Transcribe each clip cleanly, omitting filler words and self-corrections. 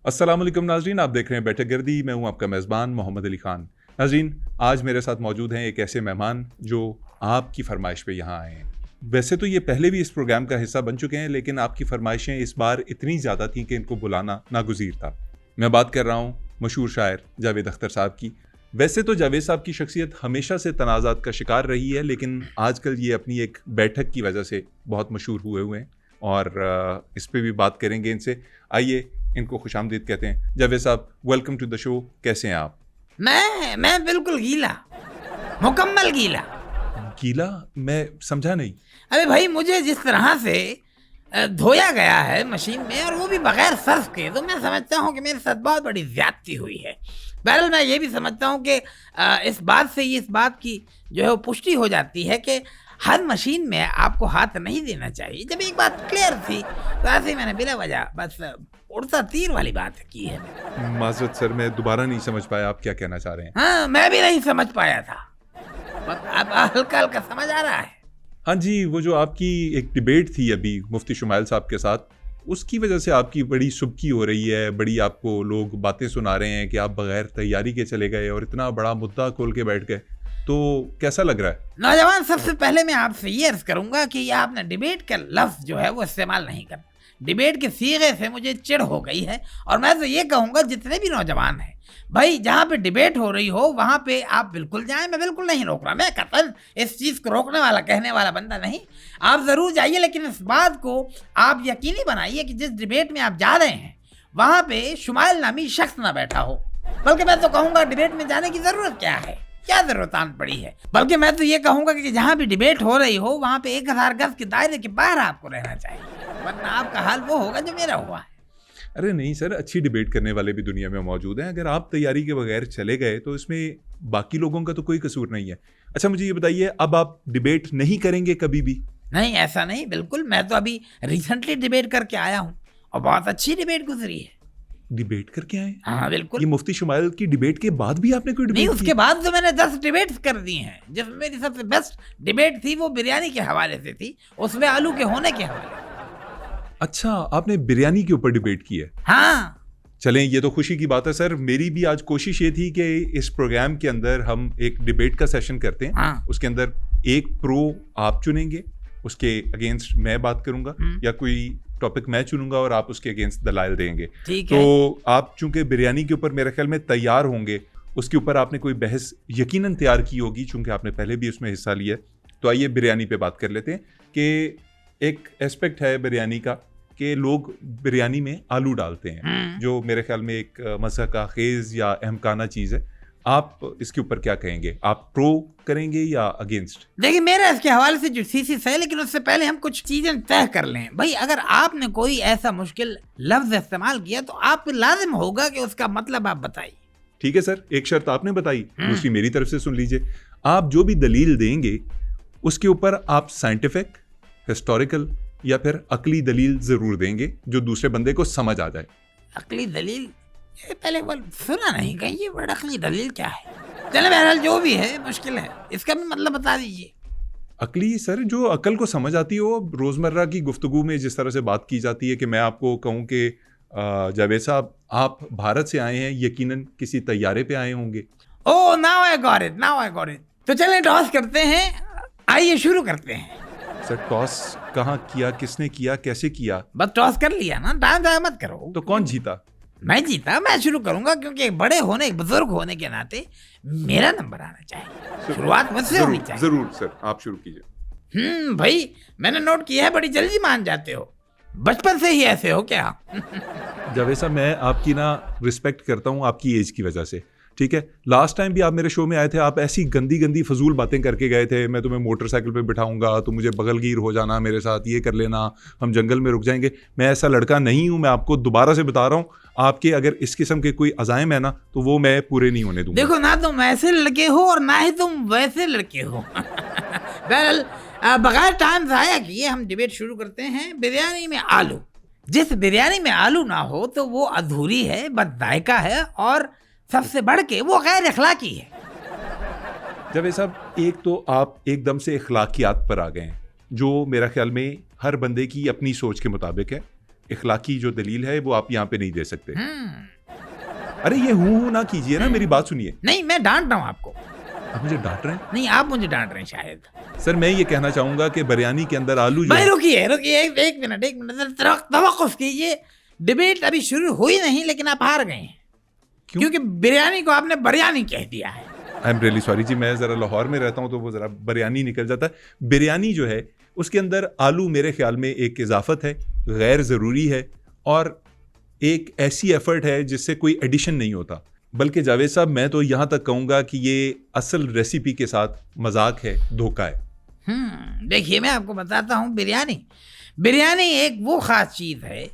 अस्सलाम वालेकुम नाजरीन, आप देख रहे हैं बैठक गर्दी। मैं हूं आपका मेज़बान मोहम्मद अली ख़ान। नाजरीन, आज मेरे साथ मौजूद हैं एक ऐसे मेहमान जो आपकी फरमाइश पे यहाँ आए हैं। वैसे तो ये पहले भी इस प्रोग्राम का हिस्सा बन चुके हैं, लेकिन आपकी फरमाइशें इस बार इतनी ज़्यादा थीं कि इनको बुलाना नागुज़ीर था। मैं बात कर रहा हूँ मशहूर शायर जावेद अख्तर साहब की। वैसे तो जावेद साहब की शख्सियत हमेशा से तनाज़ात का शिकार रही है, लेकिन आजकल ये अपनी एक बैठक की वजह से बहुत मशहूर हुए हैं और इस पर भी बात करेंगे इनसे। आइए इनको खुशामदीद कहते हैं। जावेद साहब, वेलकम टू द शो। कैसे हैं आप? मैं बिल्कुल गीला, मुकम्मल गीला। गीला? मैं समझा नहीं। अरे भाई, मुझे जिस तरह से धोया गया है मशीन में, और वो भी बगैर सर्फ के, तो मैं समझता हूँ कि मेरे साथ बहुत बड़ी ज्यादती हुई है। बहरहाल मैं ये भी समझता हूँ कि इस बात से इस बात की जो है वो पुष्टि हो जाती है कि हर मशीन में आपको हाथ नहीं देना चाहिए। जब एक बात क्लियर थी तो ऐसे ही मैंने बिना वजह बस उड़ता तीर वाली बात की है। माजरत सर, मैं दोबारा नहीं समझ पाया आप क्या कहना चाह रहे हैं। हाँ, मैं भी नहीं समझ पाया था, अब हल्का हल्का समझ आ रहा है। हाँ जी, वो जो आपकी एक डिबेट थी अभी मुफ्ती शुमाइल साहब के साथ, उसकी वजह से आपकी बड़ी सुबकी हो रही है, बड़ी आपको लोग बातें सुना रहे हैं कि आप बगैर तैयारी के चले गए और इतना बड़ा मुद्दा खोल के बैठ गए। तो कैसा लग रहा है? नौजवान, सबसे पहले मैं आपसे ये अर्ज करूंगा कि ये आपने डिबेट का लफ्ज जो है वो इस्तेमाल नहीं करना। डिबेट के सीगे से मुझे चिढ़ हो गई है, और मैं तो ये कहूंगा जितने भी नौजवान हैं भाई, जहाँ पे डिबेट हो रही हो वहाँ पे आप बिल्कुल जाएं। मैं बिल्कुल नहीं रोक रहा, मैं कतई इस चीज़ को रोकने वाला कहने वाला बंदा नहीं। आप ज़रूर जाइए, लेकिन इस बात को आप यकीनी बनाइए कि जिस डिबेट में आप जा रहे हैं वहाँ पे शुमाइल नामी शख्स ना बैठा हो। बल्कि मैं तो कहूँगा डिबेट में जाने की ज़रूरत क्या है, क्या जरूरत आन पड़ी है। बल्कि मैं तो ये कहूंगा कि जहाँ भी डिबेट हो रही हो वहाँ पे 1000 गज के दायरे के बाहर आपको रहना चाहिए, वरना आपका हाल वो होगा जो मेरा हुआ है। अरे नहीं सर, अच्छी डिबेट करने वाले भी दुनिया में मौजूद हैं। अगर आप तैयारी के बगैर चले गए तो इसमें बाकी लोगों का तो कोई कसूर नहीं है। अच्छा, मुझे ये बताइए, अब आप डिबेट नहीं करेंगे कभी भी? नहीं, ऐसा नहीं, बिल्कुल। मैं तो अभी रिसेंटली डिबेट करके आया हूँ और बहुत अच्छी डिबेट गुजरी है। डिबेट करके आए? हाँ बिल्कुल। ये मुफ्ती शुमाइल की डिबेट के बाद भी आपने कोई डिबेट नहीं, की? उसके बाद तो मैंने 10 डिबेट्स कर दी हैं। जिसमें मेरी सबसे बेस्ट डिबेट थी वो बिरयानी के हवाले से थी, उसमें आलू के होने के हवाले से। अच्छा, आपने बिरयानी के ऊपर डिबेट की है? हाँ। चलें, ये तो खुशी की बात है सर। मेरी भी आज कोशिश ये थी कि इस प्रोग्राम के अंदर हम एक डिबेट का सेशन करते हैं। हाँ। उसके अंदर एक प्रो आप चुनेंगे, उसके अगेंस्ट मैं बात करूंगा, या कोई टॉपिक मैं चुनूंगा और आप उसके अगेंस्ट दलाइल देंगे। ठीक है। तो आप चूंकि बिरयानी के ऊपर मेरे ख्याल में तैयार होंगे, उसके ऊपर आपने कोई बहस यकीनन तैयार की होगी चूंकि आपने पहले भी उसमें हिस्सा लिया। तो आइए बिरयानी पे बात कर लेते हैं कि एक एस्पेक्ट है बिरयानी का कि लोग बिरयानी में आलू डालते हैं, जो मेरे ख्याल में एक मज़हक खेज़ या अहमकाना चीज़ है। आप इसके ऊपर क्या कहेंगे? आप प्रो करेंगे या अगेंस्ट? देखिए, मेरा इसके हवाले से जो थीसिस है, लेकिन उससे पहले हम कुछ चीजें तय कर लें। भाई, अगर आपने कोई ऐसा मुश्किल लफ्ज इस्तेमाल किया तो आप लाजिम होगा कि उसका मतलब आप बताइए। ठीक है सर, एक शर्त आपने बताई, दूसरी मेरी तरफ से सुन लीजिए। आप जो भी दलील देंगे उसके ऊपर आप साइंटिफिक, हिस्टोरिकल या फिर अकली दलील जरूर देंगे जो दूसरे बंदे को समझ आ जाए। अकली दलील? ये पहले बार सुना नहीं कहीं, ये बड़ा अकली दलील क्या है? चले, बहरहाल जो भी है मुश्किल है, इसका भी मतलब बता दीजिए। अकली सर, जो अकल को समझ आती हो। रोजमर्रा की गुफ्तगू में जिस तरह से बात की जाती है कि मैं आपको कहूँ कि जावेद साहब, आप भारत से आए हैं, यकीनन किसी तैयारे पे आए होंगे। Oh, now I got it, now I got it. तो चलें टॉस करते हैं, आइए शुरू करते हैं। सर, टॉस कहाँ किया, किसने किया, कैसे किया? बस टॉस कर लिया ना, टाइम ज़ाया मत करो। तो कौन जीता? मैं जीता। मैं शुरू करूंगा क्योंकि एक बड़े होने, एक बुजुर्ग होने के नाते मेरा नंबर आना चाहिए। शुरुआत मुझसे होनी चाहिए। जरूर सर, आप शुरू कीजिए। भाई, मैंने नोट किया है बड़ी जल्दी मान जाते हो, बचपन से ही ऐसे हो क्या? जावेद साहब, मैं आपकी ना रिस्पेक्ट करता हूँ आपकी एज की वजह से, ठीक है। लास्ट टाइम भी आप मेरे शो में आए थे, आप ऐसी गंदी गंदी फजूल बातें करके गए थे। मैं तुम्हें मोटरसाइकिल पे बिठाऊंगा, तो मुझे बगलगीर हो जाना मेरे साथ, ये कर लेना, हम जंगल में रुक जाएंगे। मैं ऐसा लड़का नहीं हूं। मैं आपको दोबारा से बता रहा हूं, आपके अगर इस किस्म के कोई अज़ाइम है ना, तो वो मैं पूरे नहीं होने दूंगा। देखो, ना तुम ऐसे लड़के हो और ना ही तुम वैसे लड़के हो। बहरहाल, बगैर टाइम ज़ाया किए हम डिबेट शुरू करते हैं। बिरयानी में आलू। जिस बिरयानी में आलू ना हो तो वो अधूरी है, बदजायका है, और सबसे बढ़ के वो गैर अखलाकी है। जावेद साहब, एक तो आप एकदम से अखलाकियात पर आ गए हैं, जो मेरा ख्याल में हर बंदे की अपनी सोच के मुताबिक है। इखलाकी जो दलील है वो आप यहाँ पे नहीं दे सकते। अरे ये हूँ ना कीजिए ना, मेरी बात सुनिए। नहीं, मैं डांट रहा हूँ आपको। आप मुझे डांट रहे हैं? नहीं, आप मुझे डांट रहे हैं शायद। सर मैं ये कहना चाहूंगा कि बिरयानी के अंदर आलू जो भाई रुकिए एक मिनट तवक्कुफ कीजिए। डिबेट अभी शुरू हुई नहीं, लेकिन आप हार गए हैं। क्योंकि बिरयानी को आपने बिरयानी कह दिया है। आई एम रियली सॉरी जी, मैं ज़रा लाहौर में रहता हूँ तो वो ज़रा बिरयानी निकल जाता है। बिरयानी जो है उसके अंदर आलू मेरे ख्याल में एक इजाफत है, गैर ज़रूरी है और एक ऐसी एफर्ट है जिससे कोई एडिशन नहीं होता। बल्कि जावेद साहब मैं तो यहाँ तक कहूँगा कि ये असल रेसिपी के साथ मजाक है, धोखा है। देखिए मैं आपको बताता हूँ, बिरयानी एक वो ख़ास चीज़ है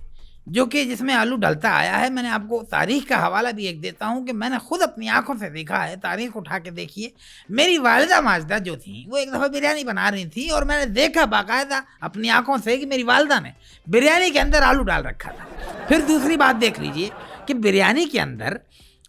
जो कि जिसमें आलू डलता आया है। मैंने आपको तारीख का हवाला भी एक देता हूँ कि मैंने खुद अपनी आंखों से देखा है। तारीख उठा के देखिए, मेरी वालिदा माजदा जो थी वो एक दफ़ा बिरयानी बना रही थी और मैंने देखा बाकायदा अपनी आंखों से कि मेरी वालिदा ने बिरयानी के अंदर आलू डाल रखा था। फिर दूसरी बात देख लीजिए कि बिरयानी के अंदर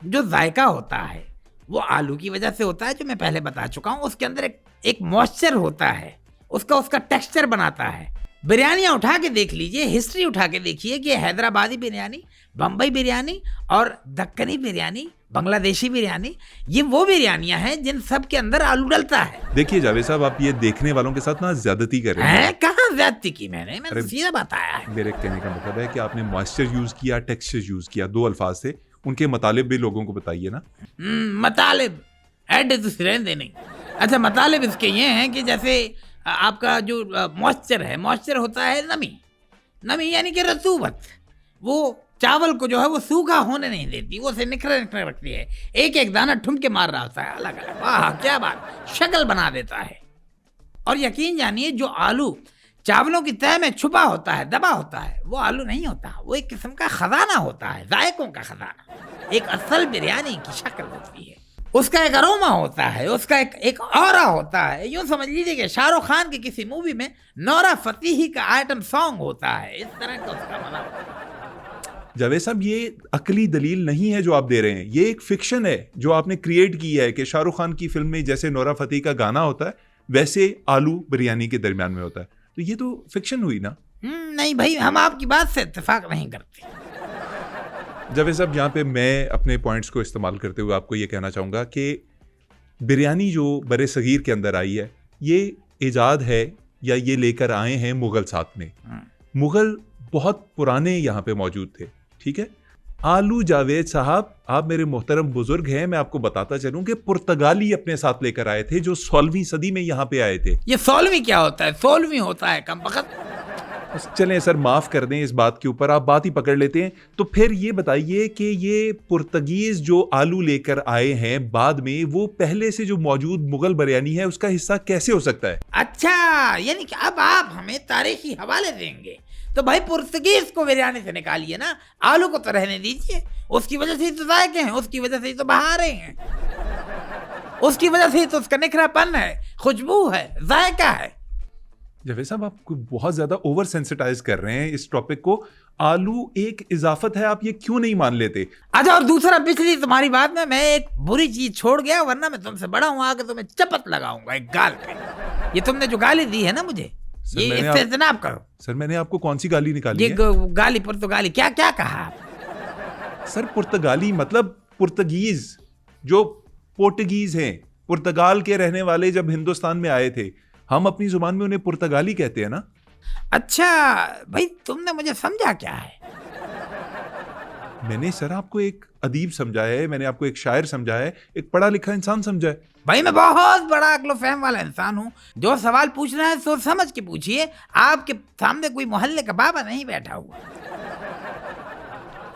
जो जायका होता है वो आलू की वजह से होता है, जो मैं पहले बता चुका हूँ। उसके अंदर एक मॉइस्चर होता है, उसका टेक्सचर बनाता है। बिरयानियाँ उठा के देख लीजिए, हिस्ट्री उठा के देखिए कि हैदराबादी बिरयानी, बम्बई बिरयानी और दक्कनी बिरयानी, बांग्लादेशी बिरयानी, ये वो बिरयानियाँ हैं जिन सब के अंदर आलू डलता है। देखिए जावेद साहब, आप ये देखने वालों के साथ ना ज्यादती कर रहे हैं। कहाँ ज्यादती की मैंने सीधा बताया है। मेरे कहने का मतलब है कि आपने मॉइस्चर यूज किया, टेक्सचर यूज किया, दो अल्फाज से। उनके मतलब भी लोगों को बताइए ना। मतलब एड रहने नहीं। अच्छा, मतलब इसके ये हैं कि जैसे आपका जो मॉइस्चर है, मॉइस्चर होता है नमी यानी कि रतूबत। वो चावल को जो है वो सूखा होने नहीं देती, वो उसे निखरे रखती है। एक एक दाना ठुमके मार रहा होता है अलग अलग। वाह क्या बात, शक्ल बना देता है। और यकीन जानिए जो आलू चावलों की तह में छुपा होता है, दबा होता है, वो आलू नहीं होता, वो एक किस्म का खजाना होता है, जायकों का खजाना। एक असल बिरयानी की शक्ल होती है, उसका एक अरोमा होता है, उसका एक ऑरा होता है। यूं समझ लीजिए कि शाहरुख खान की किसी मूवी में नौरा फतेही का आइटम सॉन्ग होता है, इस तरह का उसका मजा होता है। जावेद साहब, ये अकली दलील नहीं है जो आप दे रहे हैं, ये एक फिक्शन है जो आपने क्रिएट की है कि शाहरुख खान की फिल्म में जैसे नौरा फतेही का गाना होता है वैसे आलू बिरयानी के दरमियान में होता है। तो ये तो फिक्शन हुई ना। नहीं भाई, हम आपकी बात से इत्तेफाक नहीं करते। जावेद साहब, यहाँ पे मैं अपने पॉइंट्स को इस्तेमाल करते हुए आपको ये कहना चाहूँगा कि बिरयानी जो बरे सगीर के अंदर आई है, ये इजाद है या ये लेकर आए हैं मुग़ल साथ में। मुग़ल बहुत पुराने यहाँ पे मौजूद थे, ठीक है। आलू जावेद साहब, आप मेरे मोहतरम बुजुर्ग हैं, मैं आपको बताता चलूं कि पुर्तगाली अपने साथ लेकर आए थे जो 16वीं सदी में यहाँ पे आए थे। ये 16वीं क्या होता है? 16वीं होता है कम वक्त। चलें सर, माफ कर दें, इस बात के ऊपर आप बात ही पकड़ लेते हैं। तो फिर ये बताइए कि ये पुर्तगीज जो आलू लेकर आए हैं बाद में, वो पहले से जो मौजूद मुगल बिरयानी है उसका हिस्सा कैसे हो सकता है? अच्छा, यानी कि अब आप हमें तारीखी हवाले देंगे। तो भाई पुर्तगीज को बिरयानी से निकालिए ना, आलू को तो रहने दीजिए। उसकी वजह से ही तो जायके हैं, उसकी वजह से ही तो बहारें हैं, उसकी वजह से ही तो उसका निखरापन है, खुशबू है, जायका है। जावेद साहब, आप बहुत ज्यादा ओवर सेंसिटाइज कर रहे हैं इस टॉपिक को। आलू एक इजाफत है, आप ये क्यों नहीं मान लेते? अच्छा, और दूसरा, पिछली तुम्हारी बात में मैं एक बुरी चीज छोड़ गया, वरना मैं तुमसे बड़ा हूं, आके तुम्हें चपत लगाऊंगा एक गाल पे। ये तुमने जो गाली दी है ना मुझे, ये इससे इज्तनाब करो। सर, मैंने आपको कौन सी गाली निकाली ये है? गाली, पुर्तगाली, क्या क्या कहा आप? सर, पुर्तगाली मतलब पुर्तगीज, जो पोर्टुगीज हैं, पुर्तगाल के रहने वाले जब हिंदुस्तान में आए थे, हम अपनी जुबान में उन्हें पुर्तगाली कहते हैं ना। अच्छा भाई, तुमने मुझे समझा क्या है? मैंने सर आपको एक अदीब समझा है, मैंने आपको एक शायर समझा है, एक पढ़ा लिखा इंसान समझा है। भाई मैं बहुत बड़ा अक्ल फहम वाला इंसान हूँ। जो सवाल पूछना है सोच समझ के पूछिए। आपके सामने कोई मोहल्ले का बाबा नहीं बैठा हुआ।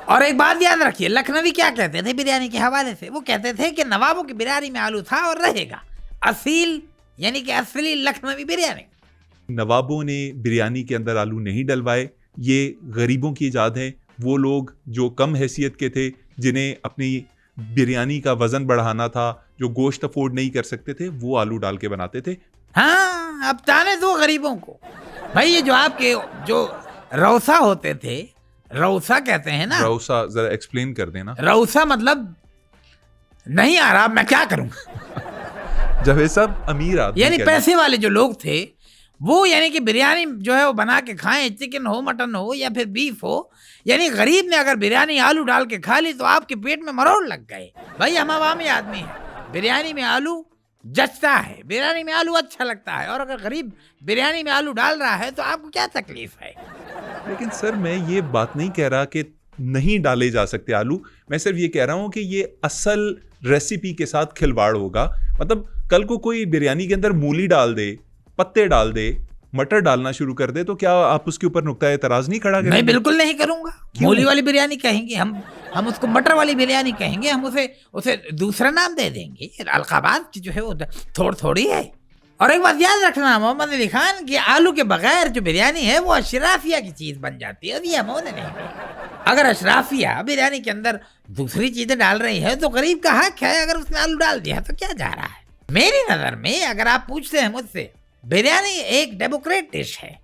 और एक बात याद रखिए, लखनवी क्या कहते थे बिरयानी के हवाले से? वो कहते थे कि नवाबों की बिरयानी में आलू था और रहेगा। असील यानी कि असली लखनवी बिरयानी। नवाबों ने बिरयानी के अंदर आलू नहीं डलवाए, ये गरीबों की इजाद है। वो लोग जो कम हैसियत के थे, जिन्हें अपनी बिरयानी का वजन बढ़ाना था, जो गोश्त अफोर्ड नहीं कर सकते थे, वो आलू डाल के बनाते थे। हाँ, अब ताने दो गरीबों को। भाई ये जो आपके जो रौसा होते थे, रौसा कहते हैं ना, रौसा जरा एक्सप्लेन कर देना। रौसा मतलब नहीं आ रहा, मैं क्या करूं? जावेद साहब, अमीर आदमी यानी पैसे वाले जो लोग थे वो यानी कि बिरयानी जो है वो बना के खाएं, चिकन हो, मटन हो या फिर बीफ हो। यानी गरीब ने अगर बिरयानी आलू डाल के खा ली तो आपके पेट में मरोड़ लग गए। भाई हम आवामी आदमी हैं, बिरयानी में आलू जचता है, बिरयानी में आलू अच्छा लगता है, और अगर गरीब बिरयानी में आलू डाल रहा है तो आपको क्या तकलीफ है? लेकिन सर मैं ये बात नहीं कह रहा कि नहीं डाले जा सकते आलू, मैं सिर्फ ये कह रहा हूँ कि ये असल रेसिपी के साथ खिलवाड़ होगा। मतलब कल को कोई बिरयानी के अंदर मूली डाल दे, पत्ते डाल दे, मटर डालना शुरू कर दे, तो क्या आप उसके ऊपर नुक्ता एतराज नहीं खड़ा करेंगे? मैं बिल्कुल नहीं करूंगा। मूली वाली बिरयानी कहेंगे हम उसको मटर वाली बिरयानी कहेंगे, हम उसे दूसरा नाम दे देंगे। अलकाबाद की जो है वो थोड़ी है। और एक बात याद रखना मोहम्मद अली खान, कि आलू के बगैर जो बिरयानी है वो अशराफिया की चीज बन जाती है। ये मोहम्मद नहीं, अगर अशराफिया बिरयानी के अंदर दूसरी चीजें डाल रही है तो गरीब का हक है, अगर उसने आलू डाल दिया तो क्या जा रहा है? मेरी नजर में अगर आप पूछते हैं मुझसे, बिरयानी एक डेमोक्रेट डिश है।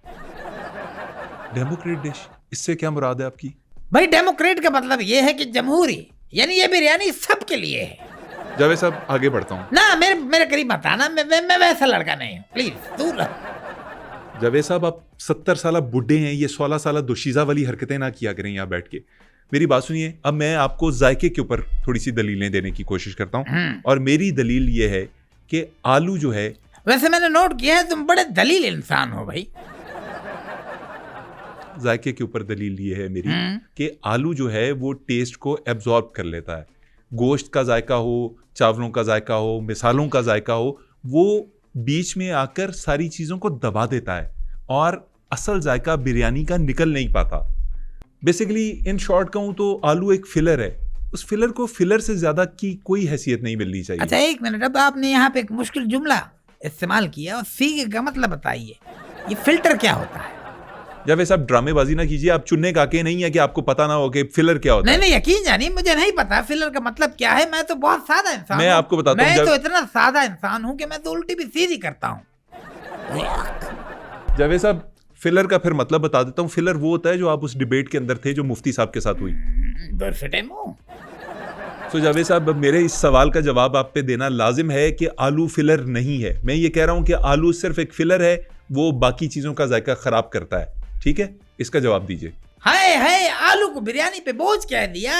डेमोक्रेट डिश, इससे क्या मुराद है आपकी? भाई डेमोक्रेट का मतलब ये है कि जमहूरी, यानी ये बिरयानी सबके लिए है। जावेद साहब आगे बढ़ता हूँ ना, मेरे करीब मत आना, मैं वैसा लड़का नहीं हूँ, प्लीज दूर रहो। जावेद साहब आप 70 साल बूढ़े हैं, ये 16 साल दोशीज़ा वाली हरकतें ना किया करें यहाँ बैठ के। मेरी बात सुनिए, अब मैं आपको जायके के ऊपर थोड़ी सी दलीलें देने की कोशिश करता हूँ। और मेरी दलील ये है कि आलू जो है, वैसे मैंने नोट किया है तुम बड़े दलील इंसान हो भाई। जायके के ऊपर दलील ये है मेरी कि आलू जो है वो टेस्ट को एब्जॉर्ब कर लेता है। गोश्त का जायका हो, चावलों का जायका हो, मिसालों का जायका हो, वो बीच में आकर सारी चीज़ों को दबा देता है और असल जायका बिरयानी का निकल नहीं पाता। बेसिकली इन शॉर्ट कहूँ तो आलू एक फिलर है, उस फिलर को फिलर से ज़्यादा की कोई हैसियत नहीं मिलनी चाहिए। अच्छा एक मिनट, अब आपने यहाँ पे एक मुश्किल जुमला इस्तेमाल किया और सी का मतलब बताइए, ये फिल्टर क्या होता है? जब वैसे आप ड्रामेबाजी ना कीजिए, आप चुनने का के नहीं है कि आपको पता ना हो कि फिलर क्या होता है। नहीं यकीन जानिए मुझे नहीं पता फिलर का मतलब क्या है। मैं तो बहुत सादा इंसान मैं आपको बताता हूं, मैं तो इतना सादा इंसान हूँ कि मैं तो उल्टी भी सीधी करता हूँ। जावेद साहब फिलर का फिर मतलब बता देता हूँ। फिलर वो होता है जो आप उस डिबेट के अंदर थे जो मुफ्ती साहब के साथ हुई। तो जावेद साहब मेरे इस सवाल का जवाब आप पे देना लाजिम है कि आलू फिलर नहीं है। मैं ये कह रहा हूँ कि आलू सिर्फ एक फिलर है, वो बाकी चीजों का जायका खराब करता है। ठीक है, इसका जवाब दीजिए। हाय आलू को बिरयानी पे बोझ कह दिया।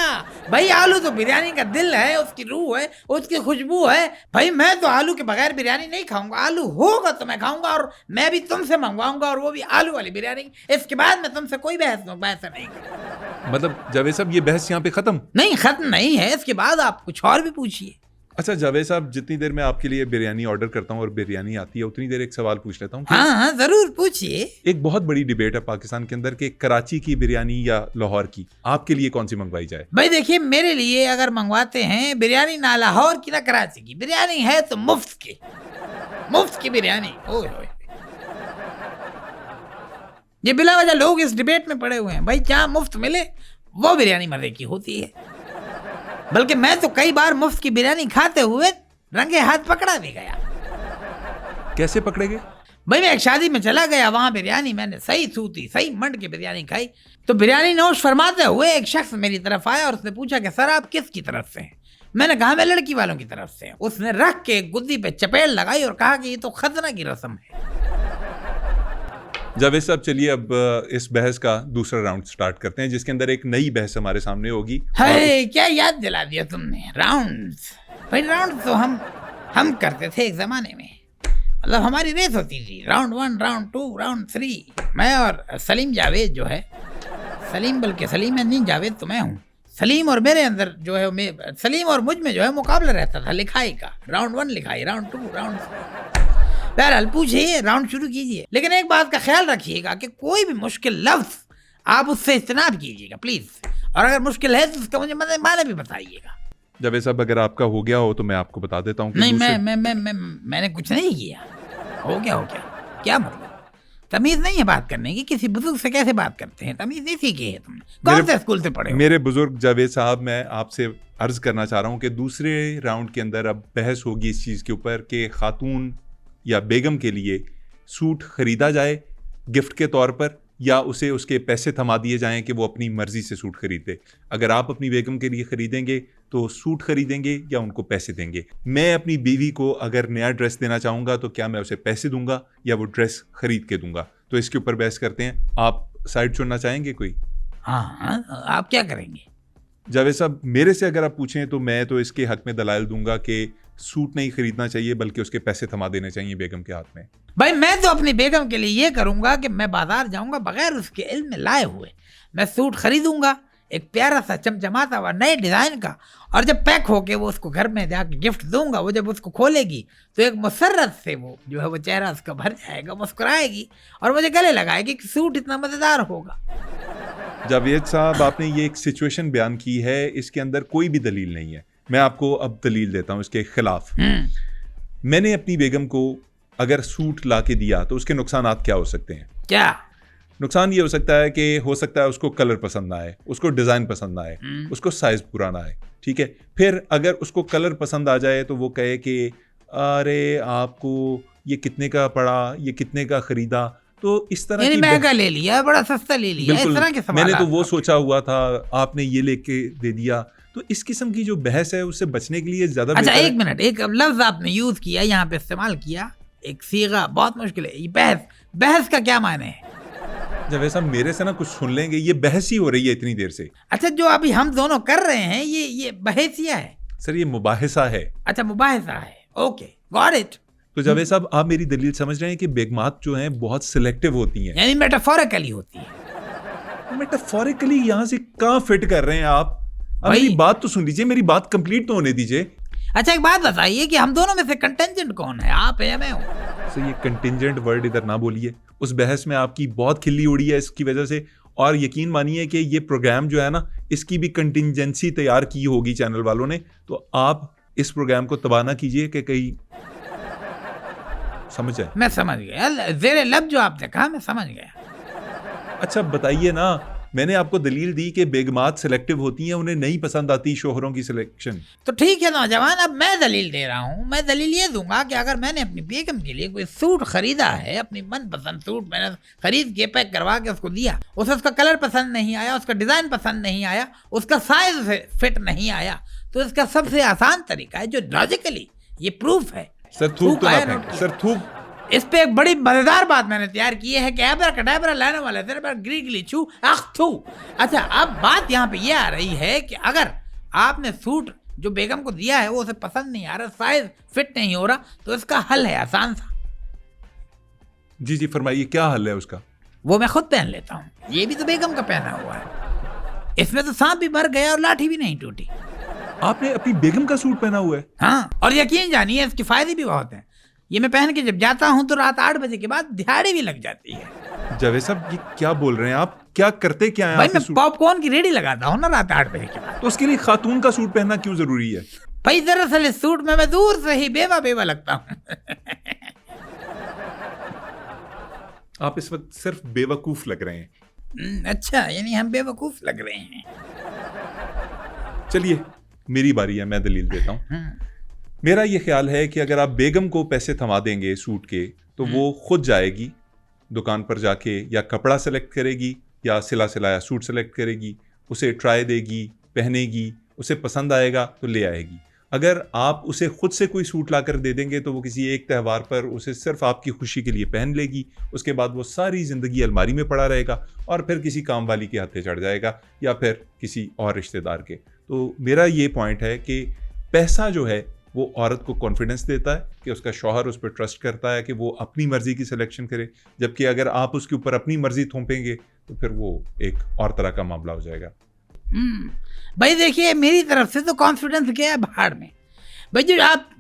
भाई आलू तो बिरयानी का दिल है, उसकी रूह है, उसकी खुशबू है। भाई मैं तो आलू के बगैर बिरयानी नहीं खाऊंगा, आलू होगा तो मैं खाऊंगा, और मैं भी तुमसे मंगवाऊंगा, और वो भी आलू वाली बिरयानी। इसके बाद मैं तुमसे कोई बहस नहीं करूंगा। मतलब जावेद साहब ये बहस यहाँ पे खत्म? नहीं खत्म नहीं है, इसके बाद आप कुछ और भी पूछिए। अच्छा जावेद साहब, जितनी देर मैं आपके लिए बिरयानी ऑर्डर करता हूँ और बिरयानी आती है, उतनी देर एक सवाल पूछ लेता हूँ। हाँ जरूर पूछिए। एक बहुत बड़ी डिबेट है पाकिस्तान के अंदर कि कराची की बिरयानी या लाहौर की, आपके लिए कौन सी मंगवाई जाए? भाई देखिए मेरे लिए अगर मंगवाते हैं बिरयानी, ना लाहौर की ना कराची की, बिरयानी है तो मुफ्त की बिरयानी। ओए ये बिला वजह लोग इस डिबेट में पड़े हुए हैं। भाई जहाँ मुफ्त मिले वो बिरयानी मजे की होती है। बल्कि मैं तो कई बार मुफ्त की बिरयानी खाते हुए रंगे हाथ पकड़ा भी गया। कैसे पकड़ेगे? भाई मैं एक शादी में चला गया, वहां बिरयानी मैंने सही सूती, सही मंड की बिरयानी खाई। तो बिरयानी नोश फरमाते हुए एक शख्स मेरी तरफ आया और उसने पूछा कि सर आप किसकी तरफ से हैं? मैंने कहा मैं लड़की वालों की तरफ से। उसने रख के गुद्दी पे चपेट लगाई और कहा कि ये तो खतना की रस्म है। जावेद साहब चलिए अब इस बहस का दूसरा राउंड स्टार्ट करते हैं, जिसके अंदर एक नई बहस हमारे सामने होगी। हाय क्या याद दिला दिया तुमने। राउंड्स, भाई राउंड तो हम करते थे एक जमाने में। मतलब हमारी रेस होती थी, राउंड 1, राउंड 2, राउंड 3। मैं और सलीम जावेद जो है, सलीम बल्कि सलीम है नहीं, जावेद तो मैं हूँ। सलीम और मेरे अंदर जो है, सलीम और मुझ में जो है मुकाबला रहता था लिखाई का। राउंड 1 लिखाई, राउंड 2, राउंड 3। बहरहाल पूछिए, राउंड शुरू कीजिए। लेकिन एक बात का ख्याल रखिएगा कि कोई भी मुश्किल लफ्ज आप उससे इज्तनाब कीजिएगा प्लीज। और अगर मुश्किल है तो उसका मुझे माने भी बताइएगा। जावेद साहब अगर आपका हो गया हो तो मैं आपको बता देता हूँ। नहीं मैंने कुछ नहीं किया। हो गया क्या मतलब? तमीज नहीं है बात करने की। किसी बुजुर्ग से कैसे बात करते हैं, तमीज नहीं सीखी है तुमने? कौन से स्कूल से पढ़े हो? मेरे बुजुर्ग जावेद साहब, मैं आपसे अर्ज करना चाह रहा हूँ कि दूसरे राउंड के अंदर अब बहस होगी इस चीज़ के ऊपर कि खातून या बेगम के लिए सूट खरीदा जाए गिफ्ट के तौर पर या उसे उसके पैसे थमा दिए जाएं कि वो अपनी मर्जी से सूट खरीदे। अगर आप अपनी बेगम के लिए खरीदेंगे तो सूट खरीदेंगे या उनको पैसे देंगे? मैं अपनी बीवी को अगर नया ड्रेस देना चाहूँगा तो क्या मैं उसे पैसे दूंगा या वो ड्रेस खरीद के दूंगा? तो इसके ऊपर बहस करते हैं। आप साइड चुनना चाहेंगे कोई? हाँ, आप क्या करेंगे? जावेद साहब, मेरे से अगर आप पूछें तो मैं तो इसके हक में दलाइल दूंगा कि सूट नहीं खरीदना चाहिए बल्कि उसके पैसे थमा देने चाहिए बेगम के हाथ में। भाई मैं तो अपनी बेगम के लिए ये करूंगा कि मैं बाजार जाऊंगा बगैर उसके इल्म में लाए हुए, मैं सूट खरीदूंगा एक प्यारा सा चमचमाता हुआ नए डिजाइन का, और जब पैक होके वो उसको घर में जाके गिफ्ट दूंगा, वो जब उसको खोलेगी तो एक मुसर्रत से वो जो है वो चेहरा उसका भर जाएगा, मुस्कुराएगी और मुझे गले लगाएगी कि सूट इतना मजेदार होगा। जावेद साहब, आपने ये एक सिचुएशन बयान की है, इसके अंदर कोई भी दलील नहीं है। मैं आपको अब दलील देता हूँ इसके खिलाफ। मैंने अपनी बेगम को अगर सूट ला के दिया तो उसके नुकसानात क्या हो सकते हैं? क्या नुकसान ये हो सकता है कि हो सकता है उसको कलर पसंद ना आए, उसको डिज़ाइन पसंद ना आए, उसको साइज पूरा ना आए, ठीक है। फिर अगर उसको कलर पसंद आ जाए तो वो कहे कि अरे आपको ये कितने का पड़ा, ये कितने का खरीदा, तो इस तरह की महंगा ले लिया, बड़ा सस्ता ले लिया, इस तरह के सवाल। मैंने तो वो सोचा हुआ था, आपने ये लेके दे दिया। तो इस किस्म की जो बहस है उससे बचने के लिए ज्यादा अच्छा एक मिनट, एक लफ्ज आपने यूज किया यहाँ पे, इस्तेमाल किया एक सीगा, बहुत मुश्किल है ये बहस का क्या मायने है? जब ऐसा मेरे से ना कुछ सुन लेंगे, ये बहस ही हो रही है इतनी देर से। अच्छा जो अभी हम दोनों कर रहे हैं ये बहसिया है? सर ये मुबाहिसा है। अच्छा मुबाहिसा है, ओके गॉट इट। तो जावेद साहब, आप मेरी दलील समझ रहे हैं कि बेगमात जो हैं बहुत सिलेक्टिव होती हैं, यानी मेटाफोरिकली होती है। मेटाफोरिकली यहाँ से कहाँ फिट कर रहे हैं आप? मेरी बात तो सुन लीजिए, मेरी बात कंप्लीट तो होने दीजिए। अच्छा एक बात बताइए कि हम दोनों में से कंटेंजेंट कौन है, आप है या मैं हूँ? सर ये कंटिंजेंट वर्ड इधर ना बोलिए, उस बहस में आपकी बहुत खिल्ली उड़ी है इसकी वजह से। और यकीन मानिए कि ये प्रोग्राम जो है ना, इसकी भी कंटिंजेंसी तैयार की होगी चैनल वालों ने, तो आप इस प्रोग्राम को तबाह ना कीजिए कि कहीं समझ जाए। मैं समझ गया, ज़ेरे लब जो आपने कहा मैं समझ गया। अच्छा बताइए ना, मैंने आपको दलील दी कि बेगमात सिलेक्टिव होती हैं, उन्हें नहीं पसंद आती शोहरों की सिलेक्शन। तो ठीक है नौजवान, अब मैं दलील दे रहा हूँ। मैं दलील ये दूंगा कि अगर मैंने अपनी बेगम के लिए कोई सूट खरीदा है, अपनी मनपसंद सूट मैंने खरीद के पैक करवा के उसको दिया, उसे उसका कलर पसंद नहीं आया, उसका डिजाइन पसंद नहीं आया, उसका साइज फिट नहीं आया, तो इसका सबसे आसान तरीका है जो लॉजिकली ये प्रूफ है। सर थूक तो ना फेंक, सर थूक। इस पे एक बड़ी मजेदार बात मैंने तैयार की है कि एब्राकडाब्रा लाने वाले तेरे पर ग्रीगली छू अख थू। अच्छा अब बात यहाँ पे ये आ रही है कि अगर आपने सूट जो बेगम को दिया है वो उसे पसंद नहीं आ रहा, साइज फिट नहीं हो रहा, तो इसका हल है आसान सा। जी जी फरमाइए, क्या हल है उसका? वो मैं खुद पहन लेता हूँ, ये भी तो बेगम का पहना हुआ है, इसमें तो सांप भी मर गया और लाठी भी नहीं टूटी। आपने अपनी बेगम का सूट पहना हुआ है? हाँ, और यकीन जानिए इसके फायदे भी बहुत हैं। ये मैं पहन के जब जाता हूँ तो रात 8 बजे के बाद दिहाड़ी भी लग जाती है। जावेद साहब ये क्या बोल रहे हैं आप? क्या करते क्या हैं? भाई मैं पॉपकॉर्न की रेडी लगाता हूँ ना रात 8 बजे के बाद। तो उसके लिए खातून का सूट पहनना क्यों जरूरी है? भाई दरअसल इस सूट में मैं दूर से ही बेवा बेवा लगता हूँ। आप इस वक्त सिर्फ बेवकूफ लग रहे हैं। अच्छा यानी हम बेवकूफ लग रहे हैं। चलिए मेरी बारी है, मैं दलील देता हूँ। मेरा ये ख्याल है कि अगर आप बेगम को पैसे थमा देंगे सूट के, तो वो खुद जाएगी दुकान पर जाके, या कपड़ा सेलेक्ट करेगी या सिला सिलाया सूट सेलेक्ट करेगी, उसे ट्राई देगी, पहनेगी, उसे पसंद आएगा तो ले आएगी। अगर आप उसे खुद से कोई सूट लाकर दे देंगे तो वो किसी एक त्यौहार पर उसे सिर्फ आपकी खुशी के लिए पहन लेगी, उसके बाद वो सारी ज़िंदगी अलमारी में पड़ा रहेगा और फिर किसी काम वाली के हाथे चढ़ जाएगा या फिर किसी और रिश्तेदार के। तो मेरा ये पॉइंट है कि पैसा जो है वो औरत को कॉन्फिडेंस देता है कि उसका शौहर उस पर ट्रस्ट करता है कि वो अपनी मर्जी की सिलेक्शन करे, जबकि अगर आप उसके ऊपर अपनी मर्जी थोपेंगे तो फिर वो एक और तरह का मामला हो जाएगा। भाई देखिए मेरी तरफ से तो कॉन्फिडेंस गया है भाड़ में। भाई जो आप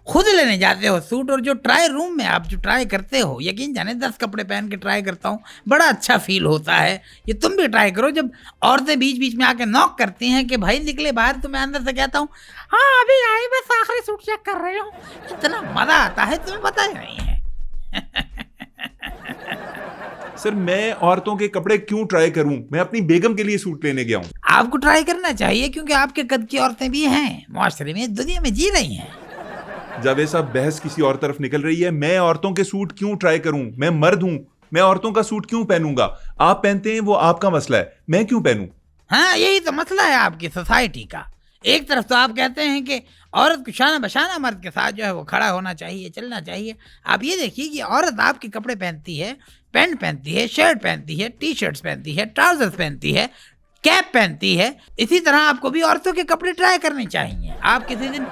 खुद लेने जाते हो सूट और जो ट्राई रूम में आप जो ट्राई करते हो, यकीन जाने 10 कपड़े पहन के ट्राई करता हूँ, बड़ा अच्छा फील होता है। ये तुम भी ट्राई करो। जब औरतें बीच बीच में आके नॉक करती हैं कि भाई निकले बाहर, तो मैं अंदर से कहता हूँ हाँ अभी आई, बस आखिरी सूट चेक कर रही हूँ। इतना मजा आता है तुम्हें पता ही नहीं है। सर मैं औरतों के कपड़े क्यों ट्राई करूं? मैं अपनी बेगम के लिए सूट लेने गया हूं। आपको ट्राई करना चाहिए क्योंकि आपके कद की औरतें भी हैं मुआशरे में, दुनिया में जी रही हैं। जावेद साहब बहस किसी और तरफ निकल रही है। मैं औरतों के सूट क्यों ट्राई करूं? मैं मर्द हूं, मैं औरतों का सूट क्यों पहनूंगा? आप पहनते हैं वो आपका मसला है, मैं क्यों पहनूं? हाँ, यही तो मसला है आपकी सोसाइटी का। एक तरफ तो आप कहते हैं कि औरत को शाना बशाना मर्द के साथ जो है वो खड़ा होना चाहिए, चलना चाहिए। आप ये देखिए कि औरत आपके कपड़े पहनती है, पैंट पहनती है, शर्ट पहनती है, टी शर्ट्स पहनती है, ट्राउजर्स पहनती है, कैप पहनती है। इसी तरह आपको भी औरतों के कपड़े ट्राई करने चाहिए। आप किसी दिन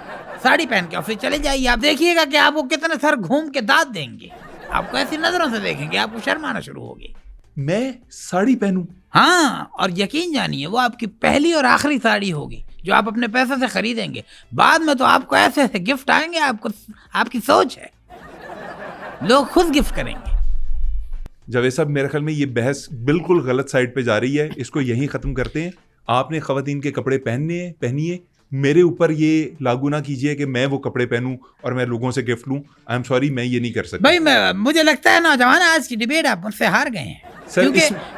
साड़ी पहन के ऑफिस चले जाइए, आप देखिएगा कि आपको कितने सर घूम के दांत देंगे, आपको ऐसी नजरों से देखेंगे, आपको शर्म आना शुरू होगी। मैं साड़ी पहनूं? हाँ, और यकीन जानिए वो आपकी पहली और आखिरी साड़ी होगी जो आप अपने पैसे से खरीदेंगे। बाद में तो आपको ऐसे ऐसे गिफ्ट आएंगे, आपको आपकी सोच है, लोग खुद गिफ्ट करेंगे। जावेद साहब, मेरे ख्याल में ये बहस बिल्कुल गलत साइड पे जा रही है, इसको यहीं ख़त्म करते हैं। आपने ख़वातीन के कपड़े पहनिए, मेरे ऊपर ये लागू ना कीजिए कि मैं वो कपड़े पहनूं और मैं लोगों से गिफ्ट लूं। आई एम सॉरी, मैं ये नहीं कर सकता। भाई मुझे लगता है नौजवान, आज की डिबेट आप मुझसे हार गए हैं।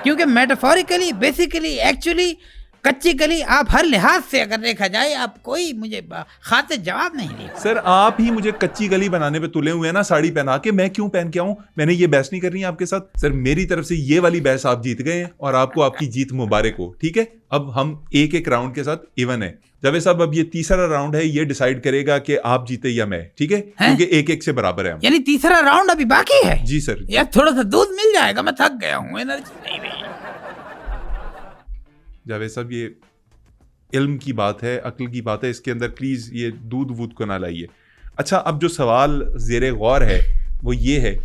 क्योंकि मेटाफोरिकली, बेसिकली, एक्चुअली, कच्ची गली, आप हर लिहाज से अगर देखा जाए, आप कोई मुझे खातिर जवाब नहीं दिए। सर, आप ही मुझे कच्ची गली बनाने पे तुले हुए हैं ना, साड़ी पहना के। मैं क्यों पहन के आऊं? मैंने ये बहस नहीं करनी है आपके साथ। सर, मेरी तरफ से ये वाली बहस आप जीत गए हैं और आपको आपकी जीत मुबारक हो। ठीक है, अब हम एक एक राउंड के साथ इवन है। जावेद साहब, अब ये तीसरा राउंड है, ये डिसाइड करेगा कि आप जीते या मैं। ठीक है, क्योंकि एक एक से बराबर है हम। यानी तीसरा राउंड अभी बाकी है? जी सर। यार थोड़ा सा दूध मिल जाएगा, मैं थक गया हूँ, एनर्जी नहीं रही। जावेद साहब, ये इल्म की बात है, अक्ल की बात है, इसके अंदर प्लीज ये दूध वूध को ना लाइए। अच्छा, अब जो सवाल ज़ेरे गौर है वो ये है,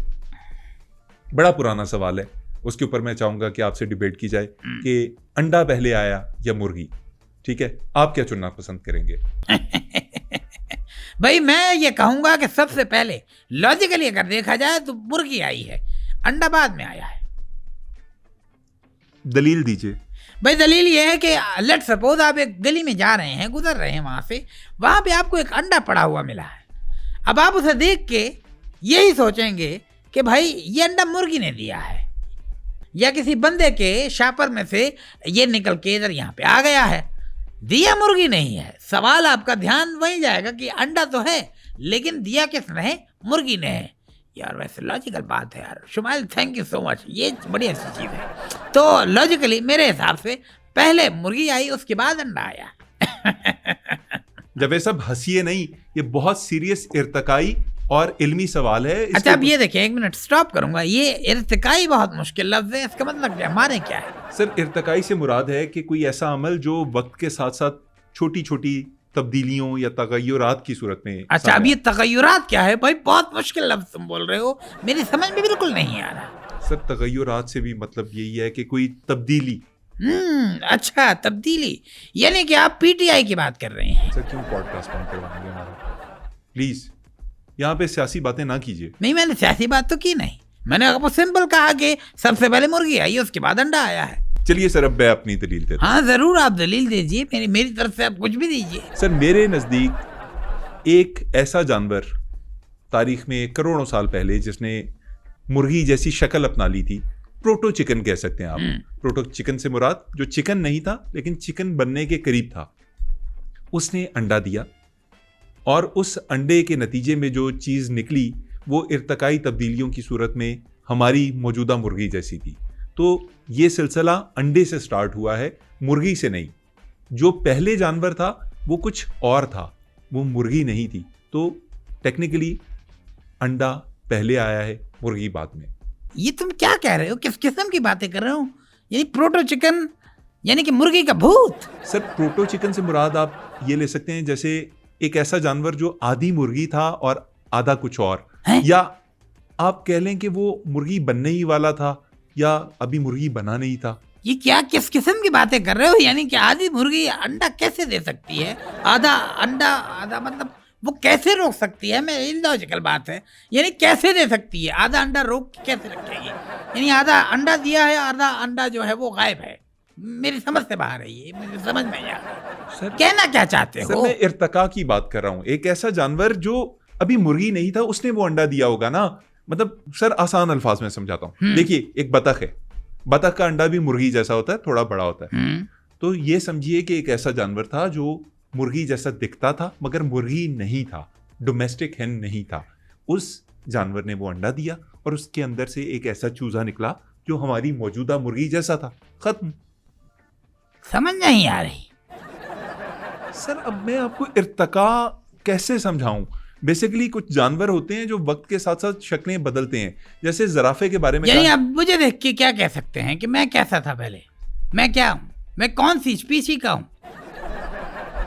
बड़ा पुराना सवाल है, उसके ऊपर मैं चाहूंगा कि आपसे डिबेट की जाए कि अंडा पहले आया या मुर्गी? ठीक है, आप क्या चुनना पसंद करेंगे? भाई मैं ये कहूंगा कि सबसे पहले लॉजिकली अगर देखा जाए तो मुर्गी आई है, अंडा बाद में आया है। दलील दीजिए। भाई दलील ये है कि लेट सपोज आप एक गली में जा रहे हैं, गुजर रहे हैं वहां से, वहां पे आपको एक अंडा पड़ा हुआ मिला है। अब आप उसे देख के यही सोचेंगे कि भाई ये अंडा मुर्गी ने दिया है, या किसी बंदे के शापर में से ये निकल के इधर यहाँ पे आ गया है, दिया मुर्गी नहीं है। सवाल आपका ध्यान वही जाएगा कि अंडा तो है लेकिन दिया किसने है? मुर्गी ने है। यार वैसे लॉजिकल बात है यार। Shumail, thank you so much, ये बड़ी अच्छी चीज़ है। तो लॉजिकली मेरे हिसाब से पहले मुर्गी आई, उसके बाद अंडा आया। जब ये सब हंसिए नहीं, ये बहुत सीरियस इर्तकाई और इल्मी सवाल है। अच्छा, अब ये देखिए, एक मिनट स्टॉप करूंगा। ये इर्तिकाई बहुत मुश्किल लफ्ज़ है, इसका मतलब क्या, माने क्या है? सर, इर्तिकाई से मुराद है कि कोई ऐसा अमल जो वक्त के साथ साथ छोटी छोटी तब्दीलियों या तगय्युरात की सूरत में। अच्छा, अब ये तगय्युरात क्या है भाई? बहुत मुश्किल लफ्ज़ तुम बोल रहे हो, मेरी समझ में बिल्कुल नहीं आ रहा। सर, तगय्युरात से भी मतलब यही है कि कोई तब्दीली। अच्छा, तब्दीली, यानी कि आप पीटीआई की बात कर रहे हैं। सर, क्यों पॉडकास्ट बंद करवाएंगे हमारा? प्लीज यहाँ पे सियासी बातें ना कीजिए। नहीं, मैंने सियासी बात तो की नहीं, मैंने आपको सिंपल कहा कि सबसे पहले मुर्गी आई, उसके बाद अंडा आया है। चलिए सर, अब मैं अपनी दलील देता हूं। हाँ जरूर, आप दलील दीजिए, मेरी तरफ से आप कुछ भी दीजिए। सर, मेरे नज़दीक एक ऐसा जानवर तारीख में करोड़ों साल पहले जिसने मुर्गी जैसी शक्ल अपना ली थी, प्रोटो चिकन कह सकते हैं आप। प्रोटो चिकन से मुराद जो चिकन नहीं था लेकिन चिकन बनने के करीब था, उसने अंडा दिया और उस अंडे के नतीजे में जो चीज़ निकली वो इर्तकाई तब्दीलियों की सूरत में हमारी मौजूदा मुर्गी जैसी थी। तो ये सिलसिला अंडे से स्टार्ट हुआ है, मुर्गी से नहीं। जो पहले जानवर था वो कुछ और था, वो मुर्गी नहीं थी। तो टेक्निकली अंडा पहले आया है, मुर्गी बाद में। ये तुम क्या कह रहे हो? किस किस्म की बातें कर रहे हो? यानी प्रोटो चिकन यानी कि मुर्गी का भूत? सर, प्रोटो चिकन से मुराद आप ये ले सकते हैं जैसे एक ऐसा जानवर जो आधी मुर्गी था और आधा कुछ और है? या आप कह लें कि वो मुर्गी बनने ही वाला था या अभी मुर्गी बना नहीं था। ये क्या किस किस्म की बातें कर रहे हो? यानी कि आधी मुर्गी अंडा कैसे दे सकती है? आधा अंडा, आधा मतलब वो कैसे रोक सकती है? मैं इलॉजिकल बात है, यानी कैसे दे सकती है? आधा अंडा रोक के कैसे रखेगी? यानी आधा अंडा दिया है, आधा अंडा जो है वो गायब है। मेरी समझ से बाहर है, ये मुझे समझ में नहीं आ रहा। सर, कहना क्या चाहते हो? सर, मैं इर्तका की बात कर रहा हूँ। एक ऐसा जानवर जो अभी मुर्गी नहीं था, उसने वो अंडा दिया होगा ना। मतलब सर, आसान अल्फाज में समझाता हूँ। देखिए, एक बतख है, बतख का अंडा भी मुर्गी जैसा होता है, थोड़ा बड़ा होता है। तो ये समझिए कि एक ऐसा जानवर था जो मुर्गी जैसा दिखता था मगर मुर्गी नहीं था, डोमेस्टिक हेन नहीं था। उस जानवर ने वो अंडा दिया और उसके अंदर से एक ऐसा चूजा निकला जो हमारी मौजूदा मुर्गी जैसा था। खत्म। समझ नहीं आ रही। सर अब मैं आपको इर्तका कैसे समझाऊं? बेसिकली कुछ जानवर होते हैं जो वक्त के साथ साथ शक्लें बदलते हैं, जैसे जराफे के बारे में। यानी आप मुझे देख के क्या कह सकते हैं कि मैं कैसा था पहले? मैं क्या हूँ? मैं कौन सी स्पीशी का हूँ?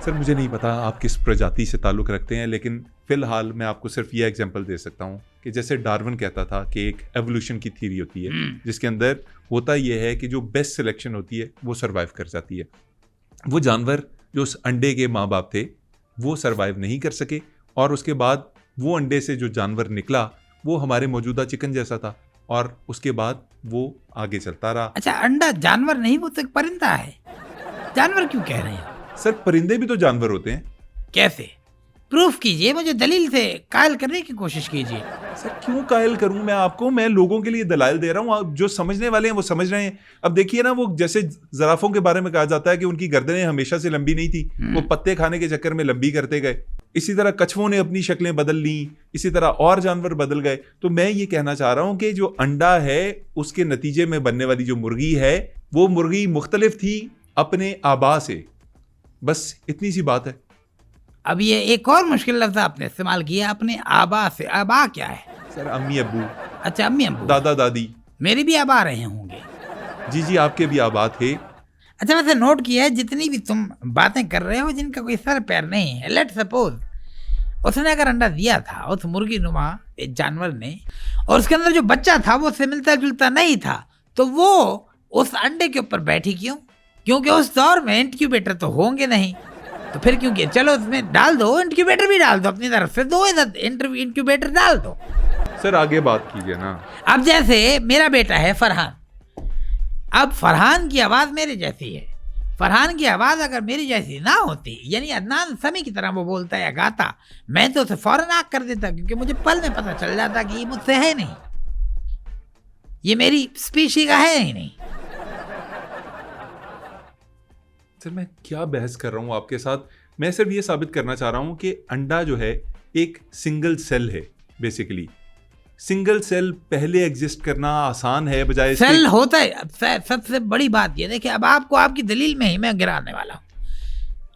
सर मुझे नहीं पता आप किस प्रजाति से ताल्लुक़ रखते हैं, लेकिन फिलहाल मैं आपको सिर्फ ये एग्जांपल दे सकता हूँ कि जैसे डार्विन कहता था कि एक एवोल्यूशन की थ्योरी होती है जिसके अंदर होता यह है कि जो बेस्ट सिलेक्शन होती है वो सरवाइव कर जाती है। वो जानवर जो उस अंडे के माँ बाप थे वो सरवाइव नहीं कर सके, और उसके बाद वो अंडे से जो जानवर निकला वो हमारे मौजूदा चिकन जैसा था, और उसके बाद वो आगे चलता रहा। अच्छा, अंडा जानवर नहीं, वो तो एक परिंदा है। जानवर क्यों कह रहे हैं? सर परिंदे भी तो जानवर होते हैं। कैसे? प्रूफ कीजिए, मुझे दलील से कायल करने की कोशिश कीजिए। सर क्यों कायल करूं मैं आपको? मैं लोगों के लिए दलाइल दे रहा हूं, आप जो समझने वाले हैं वो समझ रहे हैं। अब देखिए ना, वो जैसे जराफों के बारे में कहा जाता है कि उनकी गर्दनें हमेशा से लंबी नहीं थी, वो पत्ते खाने के चक्कर में लंबी करते गए। इसी तरह कछुओं ने अपनी शक्लें बदल ली, इसी तरह और जानवर बदल गए। तो मैं ये कहना चाह रहा हूं कि जो अंडा है उसके नतीजे में बनने वाली जो मुर्गी है वो मुर्गी मुख्तलिफ थी अपने आबा से। बस इतनी सी बात है। अब ये एक और मुश्किल लफ्ज़ आपने इस्तेमाल किया, अपने आबा से। आबा क्या है? सर अम्मी अब्बू। अच्छा, अम्मी अब्बू। दादा दादी। मेरे भी आबा रहे होंगे। जी जी, आपके भी आबा थे। अच्छा, वैसे नोट किया है जितनी भी तुम बातें कर रहे हो जिनका कोई सर पैर नहीं है, लेट सपोज उसने अगर अंडा दिया था उस मुर्गी नुमा एक जानवर ने, और उसके अंदर जो बच्चा था वो उससे मिलता जुलता नहीं था, तो वो उस अंडे के ऊपर बैठी क्यों? क्योंकि उस दौर में इंक्यूबेटर तो होंगे नहीं, तो फिर क्यों किया? चलो उसमें डाल दो, इंक्यूबेटर भी डाल दो, अपनी तरफ से दो इंक्यूबेटर डाल दो। सर आगे बात कीजिए ना। अब जैसे मेरा बेटा है फरहान, अब फरहान की आवाज़ मेरे जैसी है। फरहान की आवाज़ अगर मेरी जैसी ना होती, यानी अदनान समी की तरह वो बोलता या गाता, मैं तो उसे फौरन आग कर देता, क्योंकि मुझे पल में पता चल जाता कि ये मुझसे है नहीं, ये मेरी स्पीशी का है ही नहीं। सर मैं क्या बहस कर रहा हूँ आपके साथ? मैं सिर्फ ये साबित करना चाह रहा हूँ कि अंडा जो है एक सिंगल सेल है। बेसिकली सिंगल सेल पहले एग्जिस्ट करना आसान है बजाय सेल होता है। अब सबसे बड़ी बात ये देखिए, अब आपको आपकी दलील में ही मैं गिराने वाला हूँ।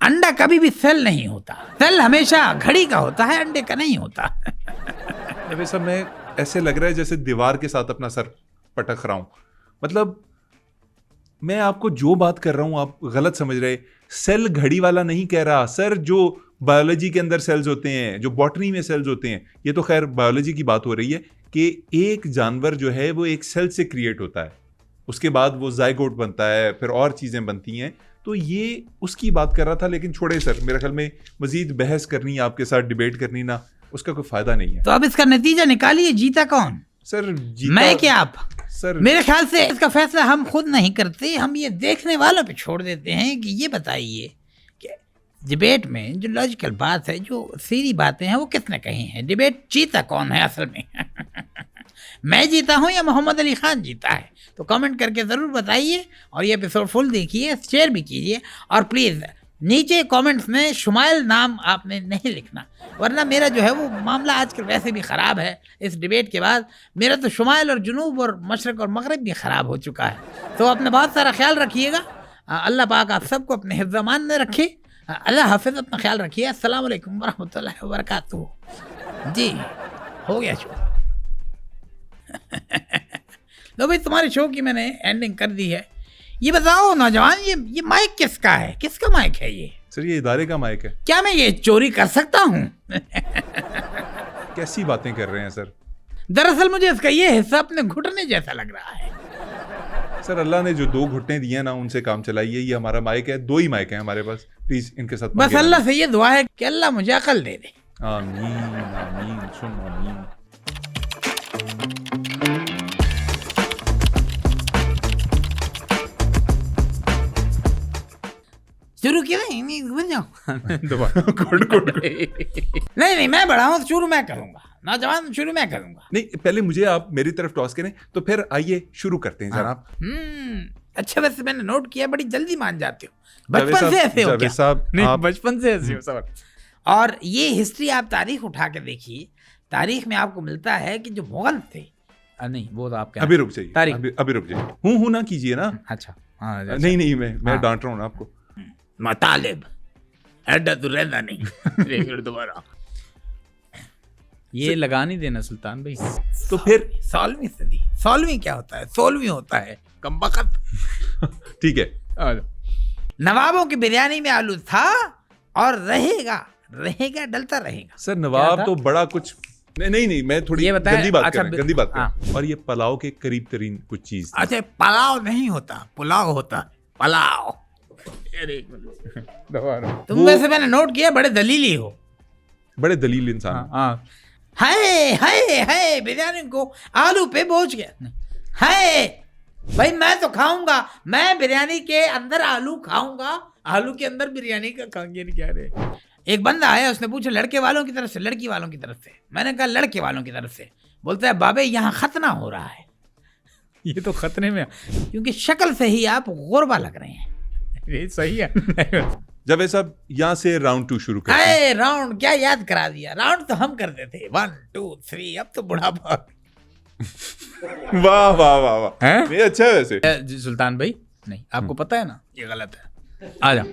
अंडा कभी भी सेल नहीं होता, सेल हमेशा घड़ी का होता है, अंडे का नहीं होता। वैसे मैं ऐसे लग रहा है जैसे दीवार के साथ अपना सर पटक रहा हूँ। मतलब मैं आपको जो बात कर रहा हूँ आप गलत समझ रहे। सेल घड़ी वाला नहीं कह रहा सर, जो बायोलॉजी के अंदर सेल्स होते हैं, जो बॉटनी में सेल्स होते हैं, ये तो खैर बायोलॉजी की बात हो रही है कि एक जानवर जो है वो एक सेल से क्रिएट होता है, उसके बाद वो जाइगोट बनता है, फिर और चीज़ें बनती हैं। तो ये उसकी बात कर रहा था। लेकिन छोड़े सर, मेरे ख्याल में मजीद बहस करनी, आपके साथ डिबेट करनी ना, उसका कोई फायदा नहीं है। तो अब इसका नतीजा निकालिए, जीता कौन? सर जीता मैं क्या आप? सर मेरे ख्याल से इसका फैसला हम खुद नहीं करते, हम ये देखने वालों पे छोड़ देते हैं कि ये बताइए कि डिबेट में जो लॉजिकल बात है, जो सीधी बातें हैं, वो किसने कही हैं। डिबेट जीता कौन है असल में? मैं जीता हूँ या मोहम्मद अली खान जीता है? तो कमेंट करके ज़रूर बताइए, और ये एपिसोड फुल देखिए, शेयर भी कीजिए, और प्लीज़ नीचे कमेंट्स में शुमाइल नाम आपने नहीं लिखना, वरना मेरा जो है वो मामला आजकल वैसे भी ख़राब है। इस डिबेट के बाद मेरा तो शुमाइल और जुनूब और मशरक़ और मगरिब भी ख़राब हो चुका है। तो अपना बहुत सारा ख्याल रखिएगा। अल्लाह पाक आप सबको अपने हिफ्ज़-ए-मान में रखे। अल्लाह हाफ़िज़, अपना ख्याल रखिए। अस्सलाम वालेकुम वरहमतुल्लाहि वबरकातुहू। जी हो गया शो। लो भाई, तुम्हारे शो की मैंने एंडिंग कर दी है। ये बताओ नौजवान, ये माइक किसका है? किसका माइक है ये? सर ये इदारे का माइक है। क्या मैं ये चोरी कर सकता हूँ? कैसी बातें कर रहे हैं सर? दरअसल मुझे इसका ये हिस्सा अपने घुटने जैसा लग रहा है। सर अल्लाह ने जो 2 घुटने दिए ना, उनसे काम चलाइए। ये हमारा माइक है, 2 ही माइक है हमारे पास, प्लीज इनके साथ बस अल्लाह से ये दुआ है कि अल्लाह मुझे अकल दे दे। आमीन आमीन सुन आमीन। शुरू किया नहीं, घुस जाओ। नहीं, मैं बढ़ाऊं, शुरू मैं करूंगा। नौजवान शुरू मैं करूंगा। नहीं, पहले मुझे आप मेरी तरफ टॉस करें, तो फिर आइए शुरू करते हैं जनाब। अच्छा, वैसे मैंने नोट किया बड़ी जल्दी मान जाते हो। बचपन से ऐसे हो क्या? साहब नहीं, बचपन से ऐसे हो सवाल। और ये हिस्ट्री आप तारीख उठा के देखिए, तारीख में आपको मिलता है कि जो मुगल थे नहीं वो तो आप अभी रुक जाइए, तारीख। अभी रुक जाइए, हूँ ना कीजिए ना। अच्छा हाँ नहीं मैं हाँ। डांट रहा हूँ ना आपको। मतालिब ऐडा तो रहना नहीं दोबारा। ये लगा नहीं देना सुल्तान भाई। तो फिर 16वीं सदी, 16वीं क्या होता है, 16वीं होता है कमबख्त। ठीक है। नवाबों की बिरयानी में आलू था और रहेगा डलता रहेगा। सर नवाब था? तो बड़ा कुछ नहीं मैं थोड़ी ये बताएं, गंदी बात अच्छा, कर रहा हूं, गंदी बात कर रहा हाँ। हूं। और ये पुलाव के करीब तरीन कुछ चीज थी। अच्छा पुलाव नहीं होता, पुलाव होता है, पुलाव। तुम वैसे मैंने नोट किया बड़े दलीली हो। बड़े दलील इंसान। हाँ हाय बिरयानी को आलू पे पहुंच गया। हाय भाई मैं तो खाऊंगा, मैं बिरयानी के अंदर आलू खाऊंगा, आलू के अंदर बिरयानी का खाएंगे नहीं क्या रे। एक बंदा आया, उसने पूछा लड़के वालों की तरफ से लड़की वालों की तरफ से। मैंने कहा लड़के वालों की तरफ से। बोलता है बाबे यहाँ खतना हो रहा है। ये तो खतरे में, क्योंकि शक्ल से ही आप गुरबा लग रहे हैं। ये सही है। जब साहब यहाँ से राउंड 2 शुरू करते हैं। अरे राउंड क्या याद करा दिया, राउंड तो हम करते थे 1 2 3। अब तो बुढ़ापा। वाह वाह वाह वाह, हैं? ये अच्छा है वैसे। सुल्तान भाई नहीं, आपको पता है ना ये गलत है। आ जाओ